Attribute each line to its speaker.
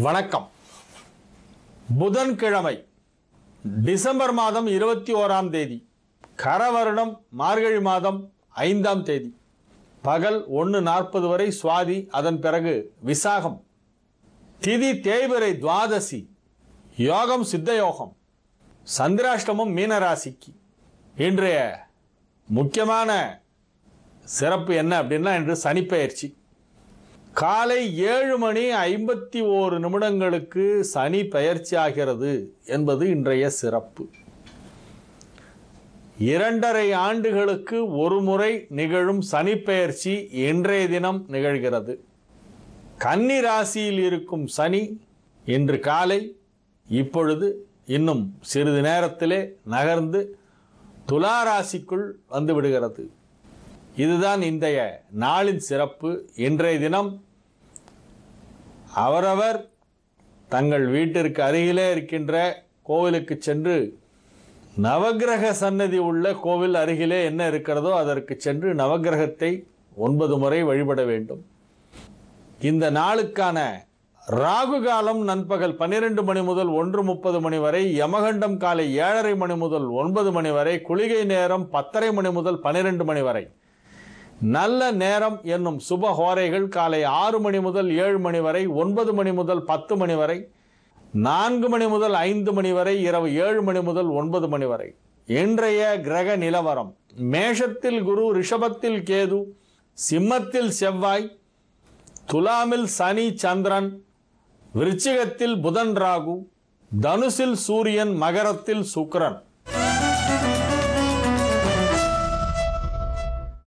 Speaker 1: வணக்கம். புதன்கிழமை டிசம்பர் மாதம் 21ஆம் தேதி, கரவருடம் மார்கழி மாதம் 5ஆம் தேதி, பகல் 1:40 வரை சுவாதி, அதன் பிறகு விசாகம். திதி தேய்பிறை துவாதசி, யோகம் சித்த யோகம், சந்திராஷ்டமம் மீனராசிக்கு. இன்றைய முக்கியமான சிறப்பு என்ன அப்படின்னா, இன்று சனிப்பெயர்ச்சி. காலை 7:51 சனி பெயர்ச்சி ஆகிறது என்பது இன்றைய சிறப்பு. 2.5 ஆண்டுகளுக்கு ஒரு முறை நிகழும் சனி பெயர்ச்சி இன்றைய தினம் நிகழ்கிறது. கன்னி ராசியில் இருக்கும் சனி இன்று காலை இப்பொழுது இன்னும் சிறிது நேரத்திலே நகர்ந்து துலா ராசிக்குள் வந்து விடுகிறது. இதுதான் இன்றைய நாளின் சிறப்பு. இன்றைய தினம் அவரவர் தங்கள் வீட்டிற்கு அருகிலே இருக்கின்ற கோவிலுக்கு சென்று, நவக்கிரக சன்னதி உள்ள கோவில் அருகிலே என்ன இருக்கிறதோ அதற்கு சென்று நவக்கிரகத்தை 9 முறை வழிபட வேண்டும். இந்த நாளுக்கான ராகு காலம் நண்பகல் 12 மணி முதல் 1:30 மணி வரை, யமகண்டம் காலை 7:30 மணி முதல் 9 மணி வரை, குளிகை நேரம் 10:30 மணி முதல் 12 மணி வரை. நல்ல நேரம் என்னும் சுப ஹோரைகள் காலை 6 மணி முதல் 7 மணி வரை, 9 மணி முதல் 10 மணி வரை, 4 மணி முதல் 5 மணி வரை, இரவு 7 மணி முதல் 9 மணி வரை. இன்றைய கிரக நிலவரம்: மேஷத்தில் குரு, ரிஷபத்தில் கேது, சிம்மத்தில் செவ்வாய், துலாமில் சனி சந்திரன், விருச்சிகத்தில் புதன் ராகு, தனுசில் சூரியன், மகரத்தில் சுக்கிரன்.